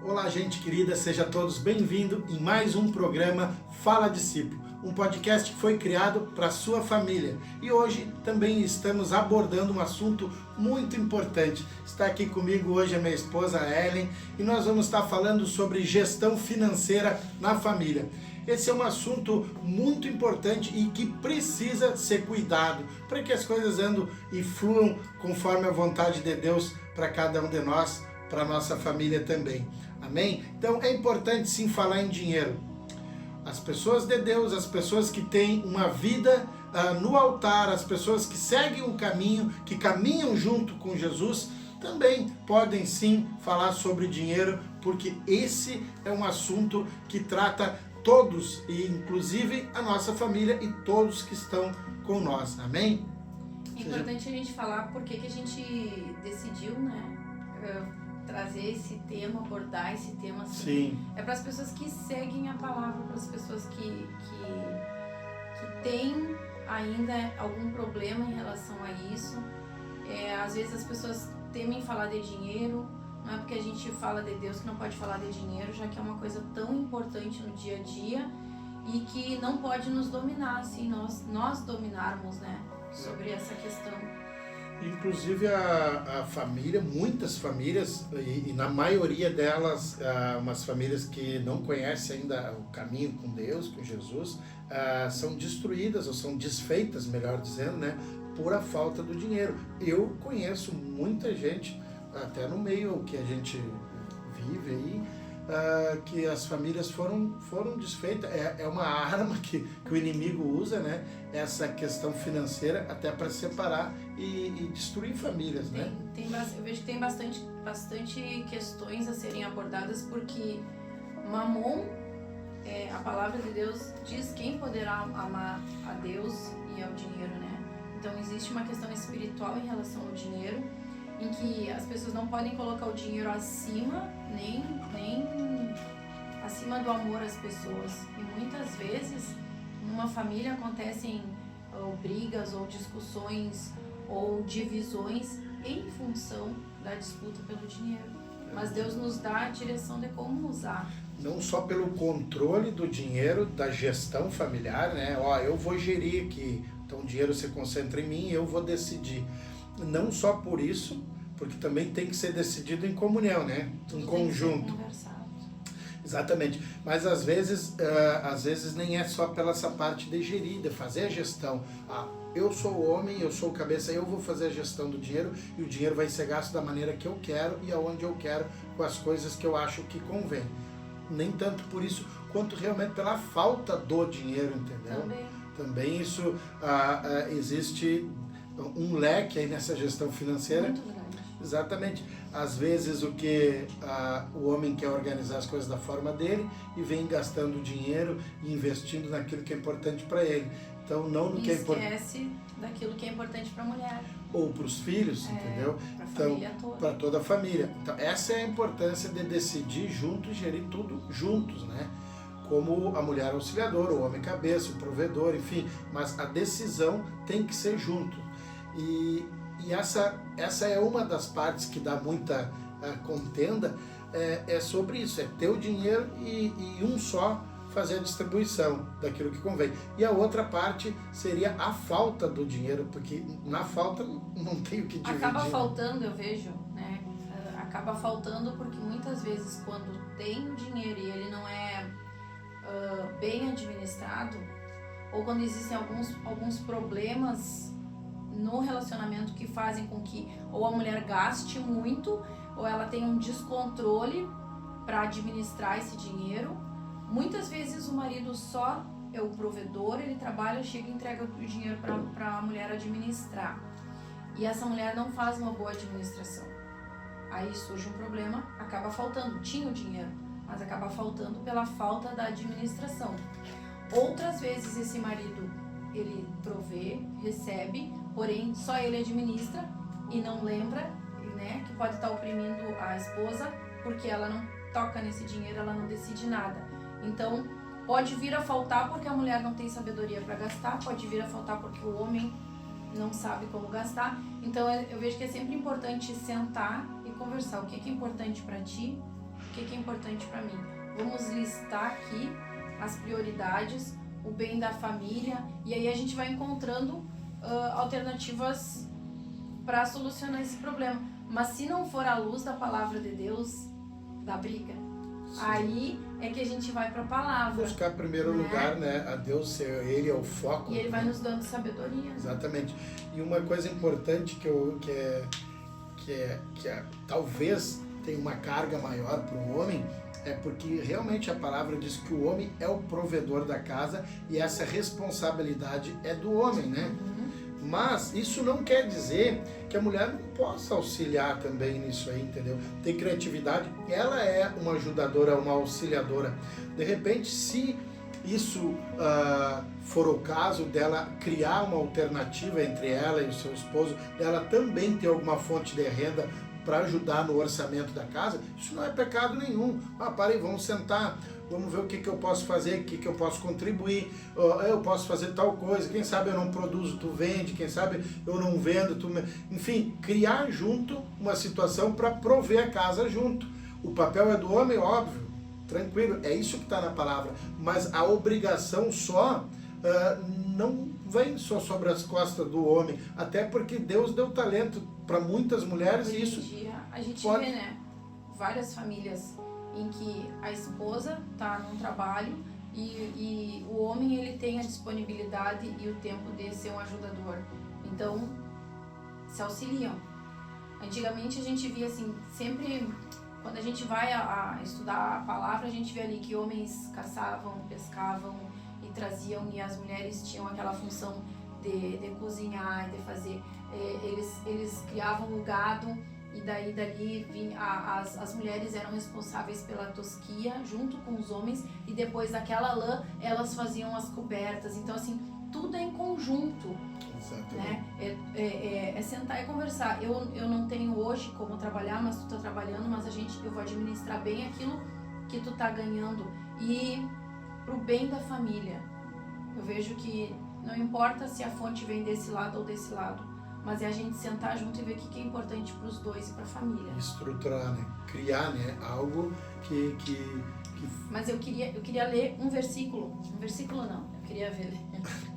Olá, gente querida, seja todos bem-vindos em mais um programa Fala Discípulo, um podcast que foi criado para a sua família. E hoje também estamos abordando um assunto muito importante. Está aqui comigo hoje a minha esposa Ellen e nós vamos estar falando sobre gestão financeira na família. Esse é um assunto muito importante e que precisa ser cuidado para que as coisas andem e fluam conforme a vontade de Deus para cada um de nós, para a nossa família também. Amém? Então é importante sim falar em dinheiro. As pessoas de Deus, as pessoas que têm uma vida no altar, as pessoas que seguem um caminho, que caminham junto com Jesus, também podem sim falar sobre dinheiro, porque esse é um assunto que trata todos, e inclusive a nossa família e todos que estão com nós. Amém? É importante a gente falar por que a gente decidiu, trazer esse tema, abordar esse tema assim. Sim. É para as pessoas que seguem a palavra, para as pessoas que têm ainda algum problema em relação a isso. Às vezes as pessoas temem falar de dinheiro, não é porque a gente fala de Deus que não pode falar de dinheiro, já que é uma coisa tão importante no dia a dia e que não pode nos dominar, assim, nós dominarmos, sobre essa questão. Inclusive a família, muitas famílias, e na maioria delas, umas famílias que não conhecem ainda o caminho com Deus, com Jesus, são destruídas, ou são desfeitas, melhor dizendo, por a falta do dinheiro. Eu conheço muita gente, até no meio que a gente vive aí, que as famílias foram desfeitas. É uma arma que o inimigo usa, essa questão financeira, até para separar e destruir famílias. Eu vejo que tem bastante questões a serem abordadas, porque Mamon, a palavra de Deus diz quem poderá amar a Deus e ao dinheiro, Então existe uma questão espiritual em relação ao dinheiro, em que as pessoas não podem colocar o dinheiro acima, nem acima do amor às pessoas. E muitas vezes, numa família acontecem brigas ou discussões ou divisões em função da disputa pelo dinheiro. Mas Deus nos dá a direção de como usar. Não só pelo controle do dinheiro, da gestão familiar, eu vou gerir aqui, então o dinheiro se concentra em mim e eu vou decidir. Não só por isso, porque também tem que ser decidido em comunhão, em conjunto. Exatamente, mas às vezes nem é só pela essa parte de gerir, de fazer a gestão. Eu sou o homem, eu sou o cabeça, eu vou fazer a gestão do dinheiro e o dinheiro vai ser gasto da maneira que eu quero e aonde eu quero, com as coisas que eu acho que convém. Nem tanto por isso, quanto realmente pela falta do dinheiro, entendeu? Também isso, existe um leque aí nessa gestão financeira. Muito grande. Exatamente. Às vezes o homem quer organizar as coisas da forma dele e vem gastando dinheiro e investindo naquilo que é importante para ele. Então não no que é importante. Esquece daquilo que é importante para a mulher. Ou para os filhos, entendeu? Para a então, família toda. Para toda a família. Então essa é a importância de decidir juntos, gerir tudo juntos, Como a mulher auxiliadora, o homem cabeça, o provedor, enfim. Mas a decisão tem que ser junto. E essa é uma das partes que dá muita contenda, é sobre isso, é ter o dinheiro e um só fazer a distribuição daquilo que convém. E a outra parte seria a falta do dinheiro, porque na falta não tem o que dividir. Acaba faltando, eu vejo, acaba faltando porque muitas vezes quando tem o dinheiro e ele não é bem administrado, ou quando existem alguns problemas no relacionamento que fazem com que ou a mulher gaste muito ou ela tenha um descontrole para administrar esse dinheiro. Muitas vezes o marido só é o provedor, ele trabalha, chega e entrega o dinheiro para a mulher administrar. E essa mulher não faz uma boa administração. Aí surge um problema, acaba faltando. Tinha o dinheiro, mas acaba faltando pela falta da administração. Outras vezes esse marido, ele provê, recebe, porém só ele administra e não lembra, que pode estar oprimindo a esposa porque ela não toca nesse dinheiro, ela não decide nada. Então pode vir a faltar porque a mulher não tem sabedoria para gastar, pode vir a faltar porque o homem não sabe como gastar. Então eu vejo que é sempre importante sentar e conversar o que é importante para ti, o que é importante para mim. Vamos listar aqui as prioridades, o bem da família, e aí a gente vai encontrando alternativas para solucionar esse problema. Mas se não for à luz da palavra de Deus, dá briga. Sim. Aí é que a gente vai para a palavra. Buscar em primeiro lugar, né? A Deus, ele é o foco. E ele vai nos dando sabedoria. Exatamente. E uma coisa importante que talvez tenha uma carga maior para o homem, é porque realmente a palavra diz que o homem é o provedor da casa e essa responsabilidade é do homem, né? Mas isso não quer dizer que a mulher não possa auxiliar também nisso aí, entendeu? Tem criatividade, ela é uma ajudadora, uma auxiliadora. De repente, se isso for o caso dela criar uma alternativa entre ela e o seu esposo, dela também ter alguma fonte de renda para ajudar no orçamento da casa, isso não é pecado nenhum. Parem, vamos sentar, vamos ver o que eu posso fazer, o que eu posso contribuir, eu posso fazer tal coisa, quem sabe eu não produzo, tu vende, quem sabe eu não vendo, tu... Enfim, criar junto uma situação para prover a casa junto. O papel é do homem, óbvio, tranquilo, é isso que está na palavra, mas a obrigação só não vem só sobre as costas do homem, até porque Deus deu talento para muitas mulheres. Hoje e isso em dia, a gente pode... vê, né, várias famílias em que a esposa está num trabalho e o homem ele tem a disponibilidade e o tempo de ser um ajudador, então se auxiliam. Antigamente a gente via assim, sempre quando a gente vai a estudar a palavra, a gente vê ali que homens caçavam, pescavam e traziam, e as mulheres tinham aquela função de cozinhar, de fazer, eles criavam o gado, e dali vinha, as mulheres eram responsáveis pela tosquia junto com os homens, e depois daquela lã elas faziam as cobertas. Então assim, tudo é em conjunto. Né? É sentar e conversar. Eu não tenho hoje como trabalhar, mas tu tá trabalhando, mas eu vou administrar bem aquilo que tu tá ganhando e pro bem da família. Eu vejo que não importa se a fonte vem desse lado ou desse lado, mas é a gente sentar junto e ver o que é importante para os dois e para a família. Estruturar, né? Criar, né? Algo que... Mas eu queria ler um versículo não, eu queria ver.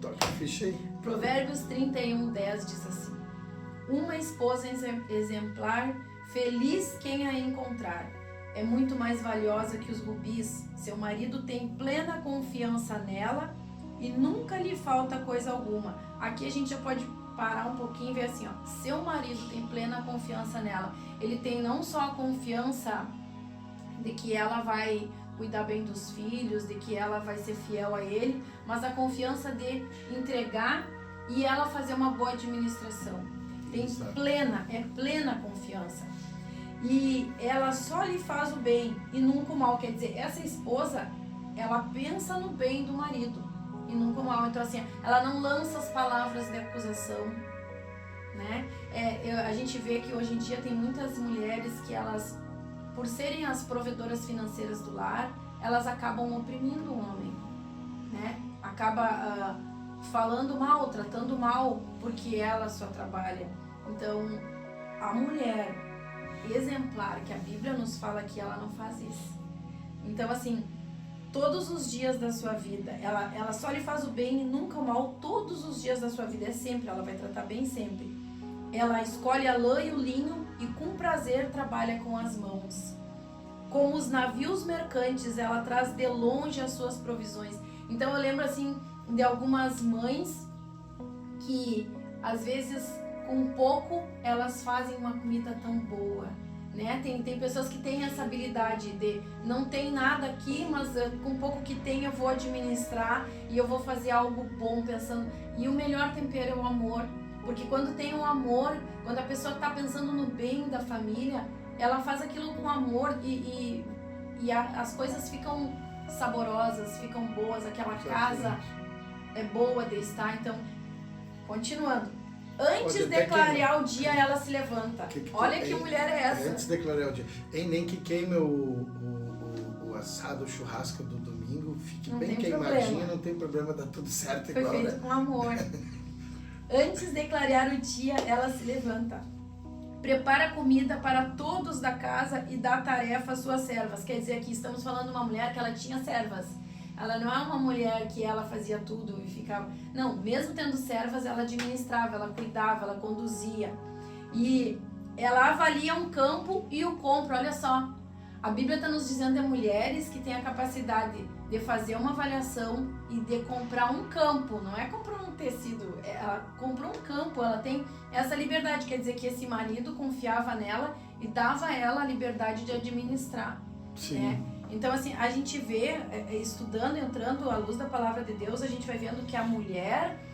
Toca a ficha aí. Provérbios 31:10 diz assim: uma esposa exemplar, feliz quem a encontrar, é muito mais valiosa que os rubis. Seu marido tem plena confiança nela e nunca lhe falta coisa alguma. Aqui a gente já pode parar um pouquinho e ver assim, ó, seu marido tem plena confiança nela. Ele tem não só a confiança de que ela vai cuidar bem dos filhos, de que ela vai ser fiel a ele, mas a confiança de entregar e ela fazer uma boa administração. Tem plena confiança. E ela só lhe faz o bem e nunca o mal. Quer dizer, essa esposa, ela pensa no bem do marido e nunca o mal. Então assim, ela não lança as palavras de acusação, né? A gente vê que hoje em dia tem muitas mulheres que elas, por serem as provedoras financeiras do lar, elas acabam oprimindo o homem, né? Acaba falando mal, tratando mal, porque ela só trabalha. Então, a mulher exemplar, que a Bíblia nos fala que ela não faz isso. Então, assim, todos os dias da sua vida, ela só lhe faz o bem e nunca o mal. Todos os dias da sua vida, é sempre, ela vai tratar bem sempre. Ela escolhe a lã e o linho e com prazer trabalha com as mãos. Como os navios mercantes, ela traz de longe as suas provisões. Então eu lembro assim de algumas mães que às vezes com pouco elas fazem uma comida tão boa, né? Tem pessoas que têm essa habilidade de não tem nada aqui, mas com pouco que tem eu vou administrar e eu vou fazer algo bom pensando. E o melhor tempero é o amor, porque quando tem o amor, quando a pessoa está pensando no bem da família, ela faz aquilo com amor e as coisas ficam saborosas, ficam boas, aquela casa é boa de estar. Então, continuando. Antes de clarear o dia, ela se levanta. Olha que mulher é essa. Antes de clarear o dia. Nem que queime o assado, o churrasco do domingo, fique bem queimadinho, não tem problema, dá tudo certo. Foi feito com amor. Antes de clarear o dia, ela se levanta. prepara comida para todos da casa e dá tarefa às suas servas. Quer dizer, aqui estamos falando de uma mulher que ela tinha servas. Ela não é uma mulher que ela fazia tudo e ficava... Não, mesmo tendo servas, ela administrava, ela cuidava, ela conduzia. E ela avalia um campo e o compra, olha só. A Bíblia está nos dizendo de mulheres que têm a capacidade de fazer uma avaliação e de comprar um campo. Não é comprar um tecido, ela comprou um campo, ela tem essa liberdade. Quer dizer que esse marido confiava nela e dava a ela a liberdade de administrar. Sim. Né? Então, assim, a gente vê, estudando, entrando à luz da palavra de Deus, a gente vai vendo que a mulher,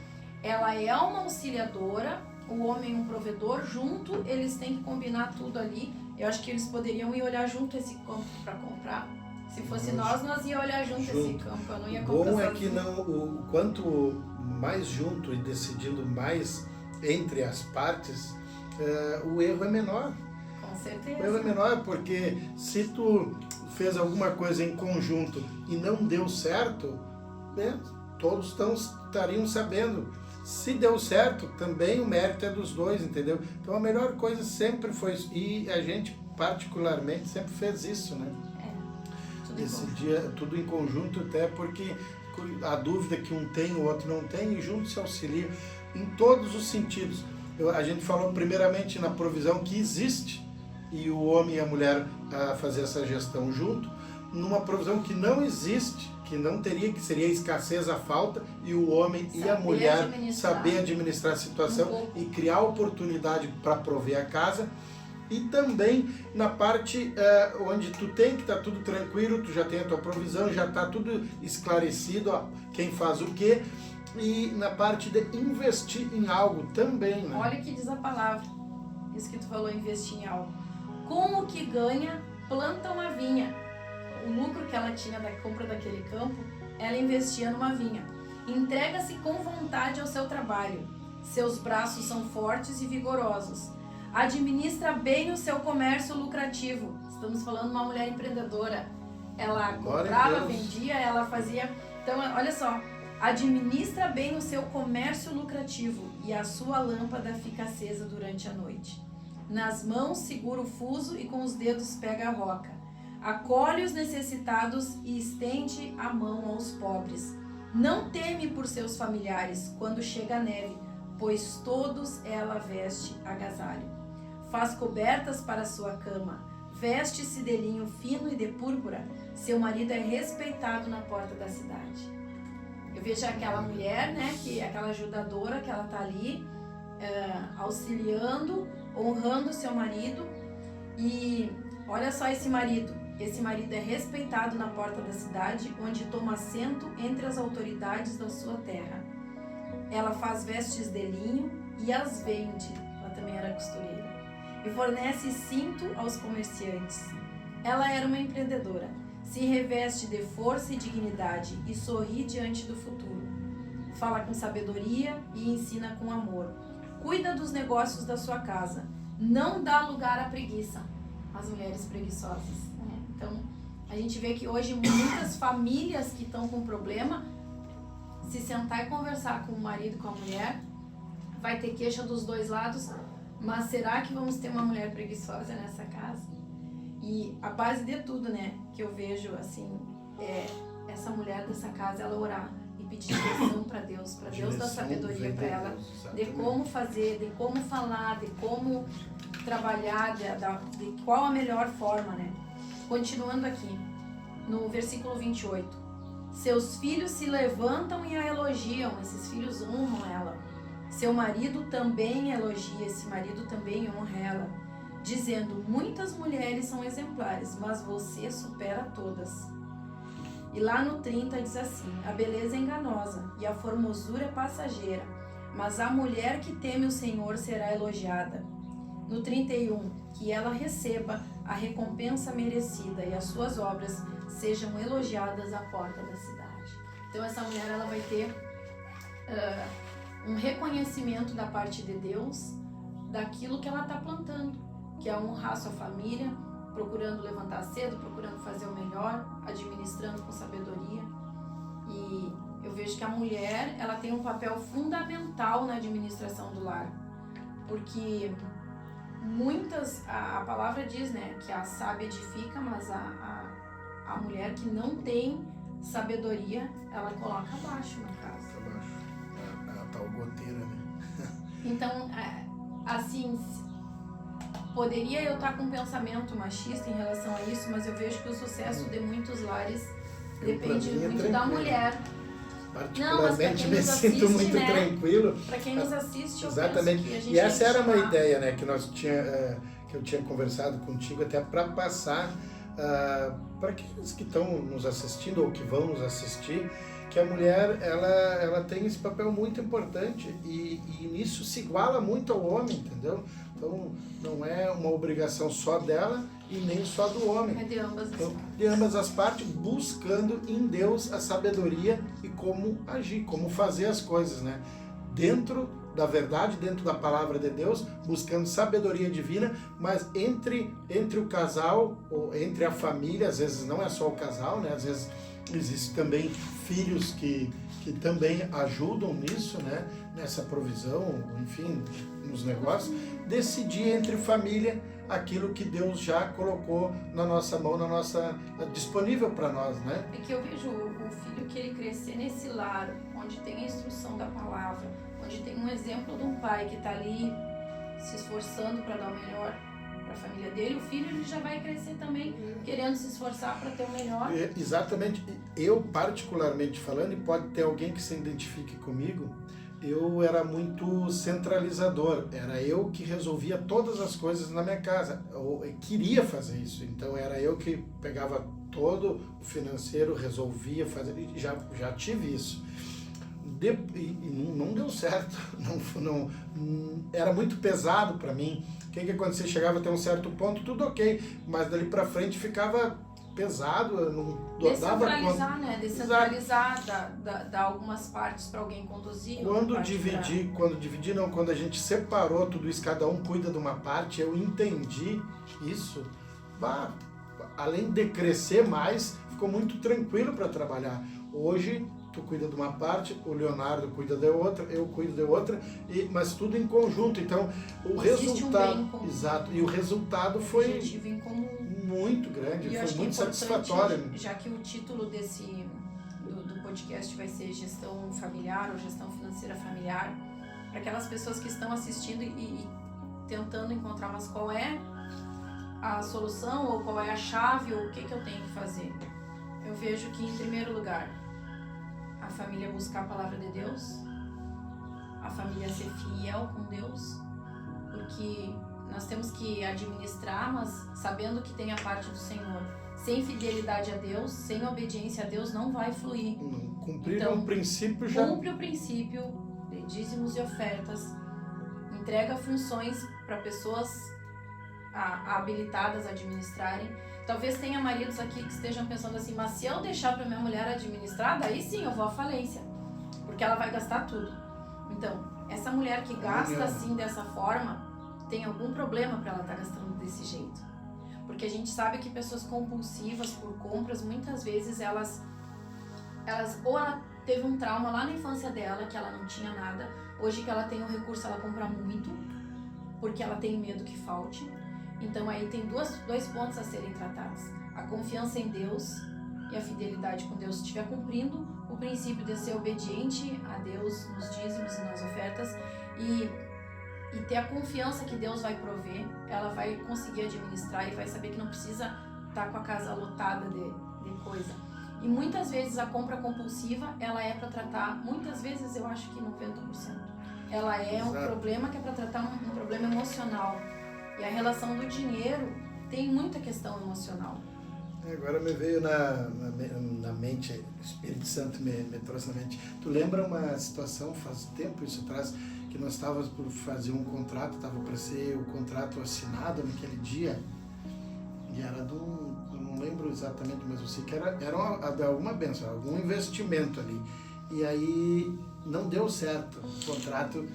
ela é uma auxiliadora, o homem um provedor, junto, eles têm que combinar tudo ali. Eu acho que eles poderiam ir olhar junto esse campo para comprar. Se fosse nós ia olhar junto esse campo, eu não ia comprar. O bom é que o quanto mais junto e decidindo mais entre as partes, o erro é menor. Com certeza. O erro é menor porque se tu fez alguma coisa em conjunto e não deu certo, né, todos estariam sabendo. Se deu certo, também o mérito é dos dois, entendeu? Então a melhor coisa sempre foi isso. E a gente particularmente sempre fez isso, né? Esse dia, tudo em conjunto, até porque a dúvida que um tem, o outro não tem, e juntos se auxiliam em todos os sentidos. A gente falou primeiramente na provisão que existe, e o homem e a mulher a fazer essa gestão junto, numa provisão que não existe, que não teria, que seria a escassez, a falta, e o homem e a mulher saber administrar a situação e criar oportunidade para prover a casa. E também na parte onde tu tem que estar tudo tranquilo, tu já tem a tua provisão, já está tudo esclarecido, ó, quem faz o quê, e na parte de investir em algo também, né? Olha o que diz a palavra, isso que tu falou, investir em algo. Com o que ganha, planta uma vinha. O lucro que ela tinha da compra daquele campo, ela investia numa vinha. Entrega-se com vontade ao seu trabalho. Seus braços são fortes e vigorosos. Administra bem o seu comércio lucrativo. Estamos falando de uma mulher empreendedora. Ela comprava, vendia, ela fazia... Então, olha só. Administra bem o seu comércio lucrativo e a sua lâmpada fica acesa durante a noite. Nas mãos segura o fuso e com os dedos pega a roca. Acolhe os necessitados e estende a mão aos pobres. Não teme por seus familiares quando chega a neve, pois todos ela veste agasalho. Faz cobertas para sua cama, veste-se de linho fino e de púrpura. Seu marido é respeitado na porta da cidade. Eu vejo aquela mulher, né, que aquela ajudadora que ela tá ali auxiliando, honrando seu marido. E olha só esse marido. Esse marido é respeitado na porta da cidade, onde toma assento entre as autoridades da sua terra. Ela faz vestes de linho e as vende. Ela também era costureira. E fornece cinto aos comerciantes. Ela era uma empreendedora. Se reveste de força e dignidade e sorri diante do futuro. Fala com sabedoria e ensina com amor. Cuida dos negócios da sua casa. Não dá lugar à preguiça. As mulheres preguiçosas. Né? Então, a gente vê que hoje muitas famílias que estão com problema, se sentar e conversar com o marido e com a mulher, vai ter queixa dos dois lados, mas será que vamos ter uma mulher preguiçosa nessa casa? E a base de tudo, né, que eu vejo, assim, é essa mulher dessa casa, ela orar e pedir direção para Deus dar sabedoria para ela, de como fazer, de como falar, de como trabalhar, de qual a melhor forma, né? Continuando aqui, no versículo 28. Seus filhos se levantam e a elogiam, esses filhos honram ela. Seu marido também elogia, esse marido também honra ela, dizendo, muitas mulheres são exemplares, mas você supera todas. E lá no 30 diz assim, a beleza é enganosa e a formosura é passageira, mas a mulher que teme o Senhor será elogiada. No 31, que ela receba a recompensa merecida e as suas obras sejam elogiadas à porta da cidade. Então essa mulher ela vai ter um reconhecimento da parte de Deus daquilo que ela está plantando, que é honrar sua família, procurando levantar cedo, procurando fazer o melhor, administrando com sabedoria. E eu vejo que a mulher ela tem um papel fundamental na administração do lar, porque a palavra diz, né, que a sábia edifica, mas a mulher que não tem sabedoria, ela coloca abaixo na casa. Abaixo. A tal goteira, né? Então, assim, poderia eu estar com um pensamento machista em relação a isso, mas eu vejo que o sucesso de muitos lares depende muito da mulher. Particularmente me sinto muito tranquilo. Para quem nos assiste, eu exatamente. Penso que a gente e essa era uma ideia, né, que eu tinha conversado contigo até para passar para aqueles que estão nos assistindo ou que vão nos assistir, que a mulher ela tem esse papel muito importante e nisso se iguala muito ao homem, entendeu? Então não é uma obrigação só dela e nem só do homem. É de ambas as partes. De ambas as partes, buscando em Deus a sabedoria e como agir, como fazer as coisas, né? Dentro da verdade, dentro da palavra de Deus, buscando sabedoria divina, mas entre o casal, ou entre a família, às vezes não é só o casal, né? Às vezes existem também filhos que também ajudam nisso, né? Nessa provisão, enfim, nos negócios. Decidir entre família aquilo que Deus já colocou na nossa mão, disponível para nós, né? É que eu vejo o filho que ele crescer nesse lar, onde tem a instrução da palavra, onde tem um exemplo de um pai que está ali se esforçando para dar o melhor para a família dele, o filho ele já vai crescer também querendo se esforçar para ter o melhor. Exatamente. Eu, particularmente falando, e pode ter alguém que se identifique comigo, eu era muito centralizador, era eu que resolvia todas as coisas na minha casa, eu queria fazer isso, então era eu que pegava todo o financeiro, resolvia fazer, já tive isso. E não deu certo, não, era muito pesado para mim. O que acontecia? Chegava até um certo ponto, tudo ok, mas dali para frente ficava pesado, eu não dava conta. Né? Descentralizar, dar algumas partes para alguém conduzir. Quando a gente separou tudo isso, cada um cuida de uma parte, eu entendi isso. Além de crescer mais, ficou muito tranquilo para trabalhar. Hoje, tu cuida de uma parte, o Leonardo cuida de outra, eu cuido de outra, mas tudo em conjunto. Então, o resultado, exato, e o resultado foi muito grande, foi muito satisfatório. Já que o título do podcast vai ser Gestão Familiar ou Gestão Financeira Familiar, para aquelas pessoas que estão assistindo e tentando encontrar, mas qual é a solução ou qual é a chave ou o que eu tenho que fazer? Eu vejo que, em primeiro lugar, a família buscar a palavra de Deus, a família ser fiel com Deus, porque nós temos que administrar, mas sabendo que tem a parte do Senhor. Sem fidelidade a Deus, sem obediência a Deus, não vai fluir. Cumprir um princípio já... Cumpre o princípio de dízimos e ofertas, entrega funções para pessoas habilitadas a administrarem. Talvez tenha maridos aqui que estejam pensando assim, mas se eu deixar para minha mulher administrar, daí sim eu vou à falência, porque ela vai gastar tudo. Então, essa mulher que gasta assim dessa forma, tem algum problema para ela estar gastando desse jeito. Porque a gente sabe que pessoas compulsivas por compras, muitas vezes elas ou ela teve um trauma lá na infância dela, que ela não tinha nada, hoje que ela tem o recurso, ela compra muito, porque ela tem medo que falte. Então aí tem dois pontos a serem tratados. A confiança em Deus e a fidelidade com Deus. Se estiver cumprindo o princípio de ser obediente a Deus nos dízimos e nas ofertas e ter a confiança que Deus vai prover, ela vai conseguir administrar e vai saber que não precisa estar com a casa lotada de coisa. E muitas vezes a compra compulsiva, ela é para tratar, muitas vezes eu acho que 90%, ela é um problema que é para tratar um problema emocional. E a relação do dinheiro tem muita questão emocional. Agora me veio na mente, o Espírito Santo me trouxe na mente. Tu lembra uma situação, faz tempo isso atrás, que nós estávamos por fazer um contrato, estava para ser o contrato assinado naquele dia, e era eu não lembro exatamente, mas eu sei que era alguma bênção, algum investimento ali. E aí não deu certo o contrato,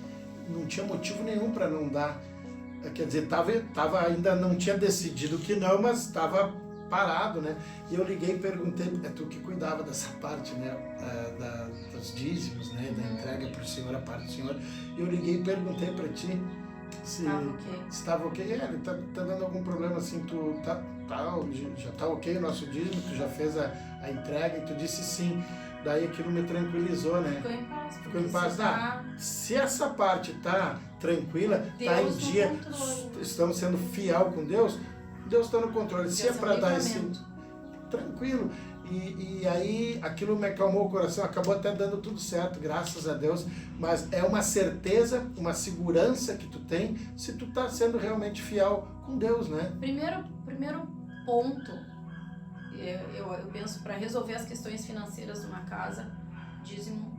não tinha motivo nenhum para não dar. Quer dizer, tava ainda não tinha decidido que não, mas estava parado, né? E eu liguei e perguntei, é tu que cuidava dessa parte, né? Dos dízimos, né? Da entrega para o Senhor, a parte do Senhor. E eu liguei e perguntei para ti, se Estava ok. estava ok. Ele tá dando algum problema assim, tu já tá ok o nosso dízimo, tu já fez a entrega e tu disse sim. Daí aquilo me tranquilizou, né? Ficou em paz. Ficou em paz. Se essa parte tá tranquila, Deus tá em no dia, controle. estamos sendo fiel com Deus, Deus está no controle. Se é para dar esse livramento. tranquilo. E aí aquilo me acalmou o coração, acabou até dando tudo certo, graças a Deus. Mas é uma certeza, uma segurança que tu tem se tu tá sendo realmente fiel com Deus, né? Primeiro ponto, eu penso, para resolver as questões financeiras de uma casa, dízimo,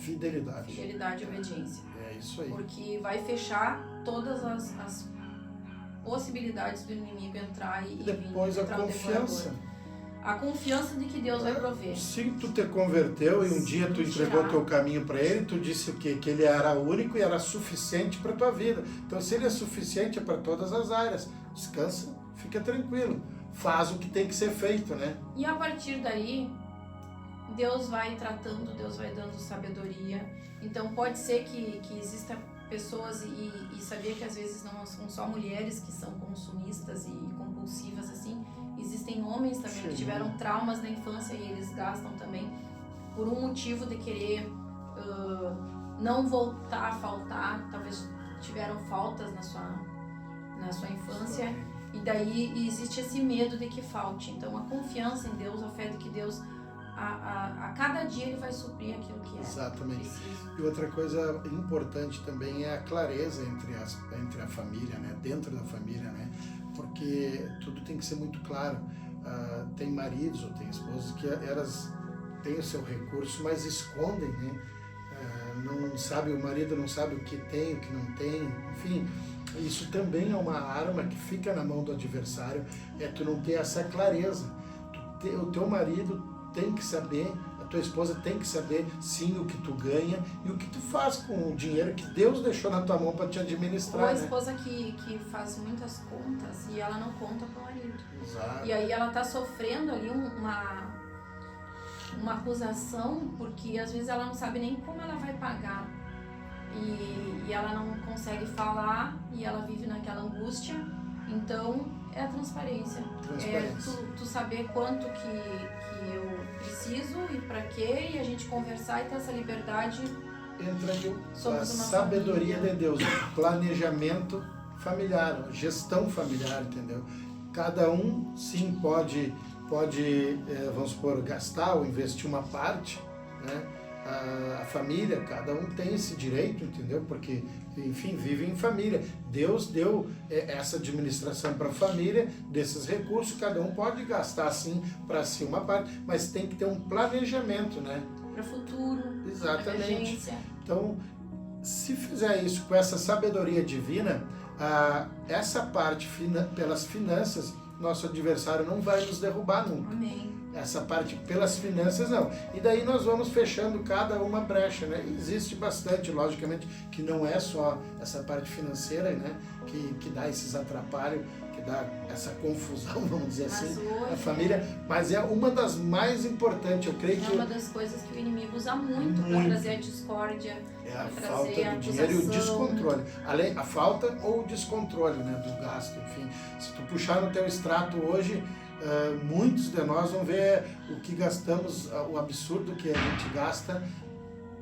Fidelidade. fidelidade e obediência. É isso aí. Porque vai fechar todas as possibilidades do inimigo entrar e Depois a entrar o confiança. devorador. A confiança de que Deus vai prover. Se tu te converteu e um dia tu entregou o teu caminho para ele, tu disse o quê? Que ele era único e era suficiente para tua vida. Então, se ele é suficiente é para todas as áreas. Descansa, fica tranquilo. Faz o que tem que ser feito, né? E a partir daí, Deus vai tratando, Deus vai dando sabedoria. Então, pode ser que exista pessoas, e sabia que às vezes não são só mulheres que são consumistas e compulsivas, assim. Existem homens também que tiveram traumas na infância e eles gastam também por um motivo de querer não voltar a faltar. Talvez tiveram faltas na sua infância e daí existe esse medo de que falte. Então a confiança em Deus, a fé de que Deus a cada dia ele vai suprir aquilo que é Exatamente. preciso. E outra coisa importante também é a clareza entre a família, né? Dentro da família, né? Porque tudo tem que ser muito claro. Tem maridos ou tem esposas que elas têm o seu recurso, mas escondem, né? Não sabe, o marido não sabe o que tem, o que não tem, enfim. Isso também é uma arma que fica na mão do adversário, tu não ter essa clareza. O teu marido tem que saber, a tua esposa tem que saber, sim, o que tu ganha e o que tu faz com o dinheiro que Deus deixou na tua mão para te administrar. Ou a né? esposa que faz muitas contas e ela não conta pro marido. Exato. E aí ela tá sofrendo ali uma acusação, porque às vezes ela não sabe nem como ela vai pagar. E ela não consegue falar e ela vive naquela angústia. Então é a transparência. É tu saber quanto que eu preciso e pra quê, e a gente conversar e ter essa liberdade. Entra aí a Somos uma sabedoria família. de Deus, o planejamento familiar, a gestão familiar, entendeu? Cada um, sim, pode vamos supor, gastar ou investir uma parte, né? A família, cada um tem esse direito, entendeu? Porque, enfim, vive em família. Deus deu essa administração para a família, desses recursos, cada um pode gastar, sim, para si uma parte, mas tem que ter um planejamento, né? Para o futuro, exatamente. Emergência. Então, se fizer isso com essa sabedoria divina, essa parte pelas finanças, nosso adversário não vai nos derrubar nunca. Amém. Essa parte pelas finanças não. E daí nós vamos fechando cada uma brecha, né? Existe bastante, logicamente, que não é só essa parte financeira, né? Que dá esses atrapalhos, que dá essa confusão, vamos dizer assim, na família. Mas é uma das mais importantes, eu creio que... É uma das coisas que o inimigo usa muito para trazer a discórdia. É a pra falta trazer do dinheiro e o acusação. descontrole. Além, a falta ou o descontrole, né? Do gasto, enfim. Se tu puxar no teu extrato hoje... muitos de nós vão ver o que gastamos, o absurdo que a gente gasta,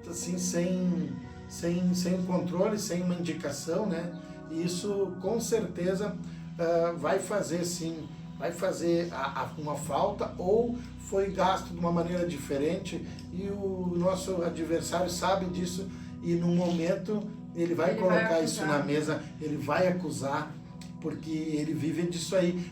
assim, sem controle, sem uma indicação, né? E isso com certeza vai fazer, sim, vai fazer uma falta ou foi gasto de uma maneira diferente e o nosso adversário sabe disso e no momento ele vai colocar isso na mesa, ele vai acusar, porque ele vive disso aí,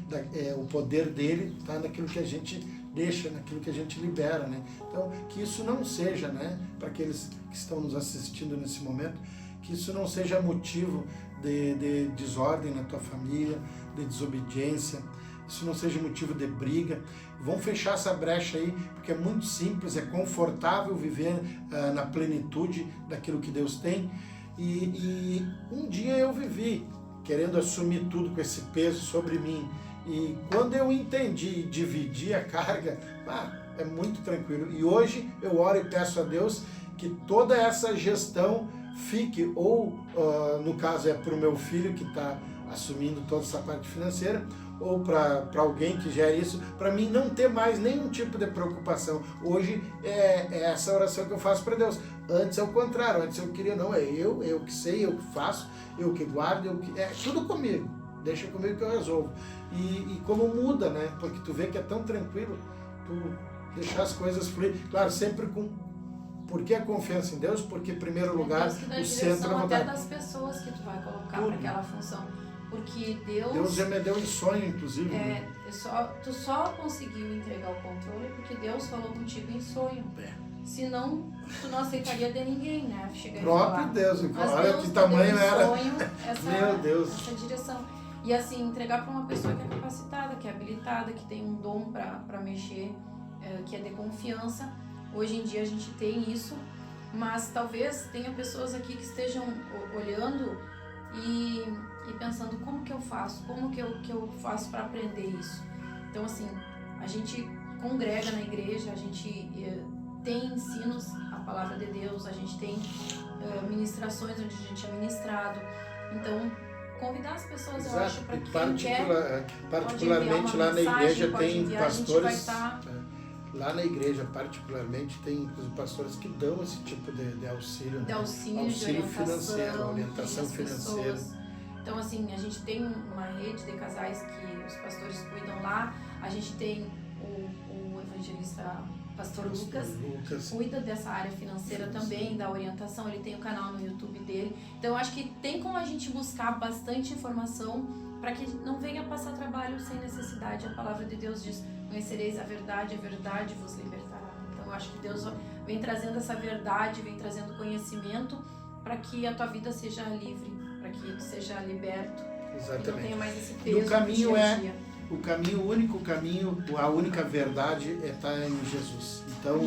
o poder dele está naquilo que a gente deixa, naquilo que a gente libera, né? Então, que isso não seja, né, para aqueles que estão nos assistindo nesse momento, que isso não seja motivo de desordem na tua família, de desobediência, isso não seja motivo de briga. Vão fechar essa brecha aí, porque é muito simples, é confortável viver na plenitude daquilo que Deus tem. E um dia eu vivi querendo assumir tudo com esse peso sobre mim. E quando eu entendi dividir a carga, é muito tranquilo. E hoje eu oro e peço a Deus que toda essa gestão fique, ou no caso é para o meu filho que está assumindo toda essa parte financeira, ou para alguém que gere isso, para mim não ter mais nenhum tipo de preocupação. Hoje é essa oração que eu faço para Deus. Antes é o contrário, antes eu queria, não, é eu que sei, eu que faço, eu que guardo, é tudo comigo, deixa comigo que eu resolvo. E como muda, né? Porque tu vê que é tão tranquilo, tu deixar as coisas fluir, claro, sempre com... Por que a confiança em Deus? Porque, em primeiro lugar, o centro é até das pessoas que tu vai colocar para aquela função. Porque Deus já me deu em sonho, inclusive. Tu só conseguiu entregar o controle porque Deus falou contigo em sonho. Senão, tu não aceitaria de ninguém, né? Próprio Deus, mas olha Deus que tamanho era. Sonho, Meu Deus. Essa direção. E assim, entregar para uma pessoa que é capacitada, que é habilitada, que tem um dom para mexer, que é de confiança. Hoje em dia a gente tem isso, mas talvez tenha pessoas aqui que estejam olhando e pensando como que eu faço, como que eu faço para aprender isso. Então assim, a gente congrega na igreja, a gente tem ensinos, a palavra de Deus, a gente tem ministrações onde a gente é ministrado. Então, convidar as pessoas, exato, eu acho, para quem quer, particularmente lá na igreja tem pastores, lá na igreja particularmente tem pastores que dão esse tipo de auxílio, de auxílio financeiro, orientação financeira. Então assim, a gente tem uma rede de casais que os pastores cuidam lá, a gente tem o evangelista Pastor Lucas, cuida dessa área financeira também, da orientação, ele tem o canal no YouTube dele. Então eu acho que tem como a gente buscar bastante informação para que não venha passar trabalho sem necessidade. A palavra de Deus diz: conhecereis a verdade vos libertará. Então eu acho que Deus vem trazendo essa verdade, vem trazendo conhecimento para que a tua vida seja livre, para que tu seja liberto. Exatamente. E não tenha mais esse peso. E o caminho o único caminho, a única verdade está em Jesus. Então,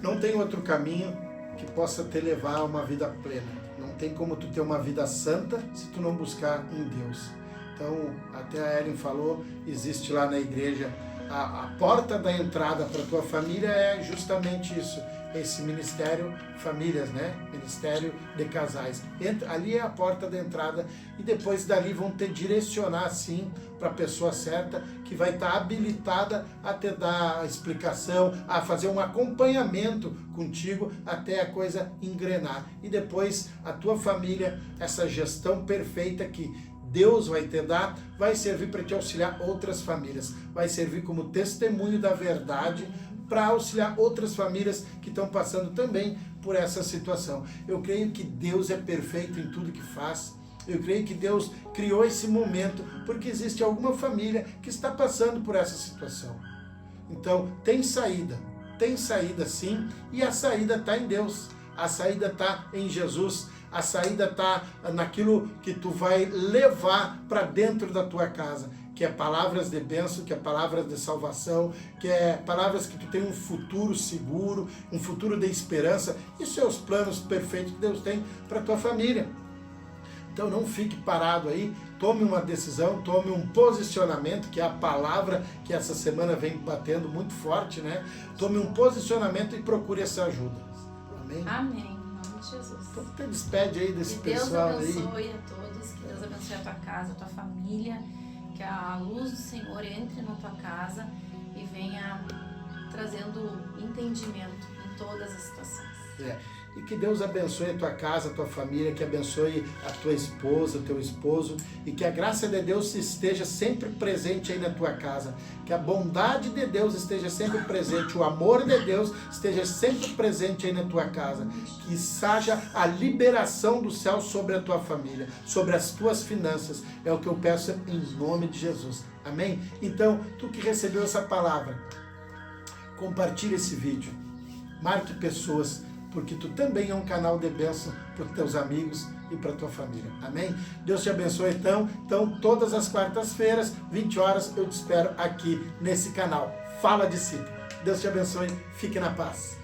não tem outro caminho que possa te levar a uma vida plena. Não tem como tu ter uma vida santa se tu não buscar em Deus. Então, até a Ellen falou, existe lá na igreja, a porta da entrada para a tua família é justamente isso, esse ministério famílias, né? Ministério de casais. Ali é a porta da entrada e depois dali vão te direcionar sim para a pessoa certa que vai estar habilitada a te dar a explicação, a fazer um acompanhamento contigo até a coisa engrenar. E depois a tua família, essa gestão perfeita que Deus vai te dar, vai servir para te auxiliar outras famílias, vai servir como testemunho da verdade para auxiliar outras famílias que estão passando também por essa situação. Eu creio que Deus é perfeito em tudo que faz. Eu creio que Deus criou esse momento porque existe alguma família que está passando por essa situação. Então, tem saída sim, e a saída está em Deus, a saída está em Jesus, a saída está naquilo que tu vai levar para dentro da tua casa, que é palavras de bênção, que é palavras de salvação, que é palavras que tu tem um futuro seguro, um futuro de esperança. Isso é os planos perfeitos que Deus tem para tua família. Então não fique parado aí, tome uma decisão, tome um posicionamento, que é a palavra que essa semana vem batendo muito forte, né? Tome um posicionamento e procure essa ajuda. Amém? Amém. Em nome de Jesus. Então te despede aí desse pessoal aí. Que Deus abençoe a todos, que Deus abençoe a tua casa, a tua família, que a luz do Senhor entre na tua casa e venha trazendo entendimento em todas as situações. E que Deus abençoe a tua casa, a tua família, que abençoe a tua esposa, o teu esposo, e que a graça de Deus esteja sempre presente aí na tua casa, que a bondade de Deus esteja sempre presente, o amor de Deus esteja sempre presente aí na tua casa, que haja a liberação do céu sobre a tua família, sobre as tuas finanças, é o que eu peço em nome de Jesus, amém? Então, tu que recebeu essa palavra, compartilhe esse vídeo, marque pessoas, porque tu também é um canal de bênção para os teus amigos e para a tua família. Amém? Deus te abençoe então. Então, todas as quartas-feiras, 20 horas, eu te espero aqui nesse canal. Fala Discípulo. Deus te abençoe. Fique na paz.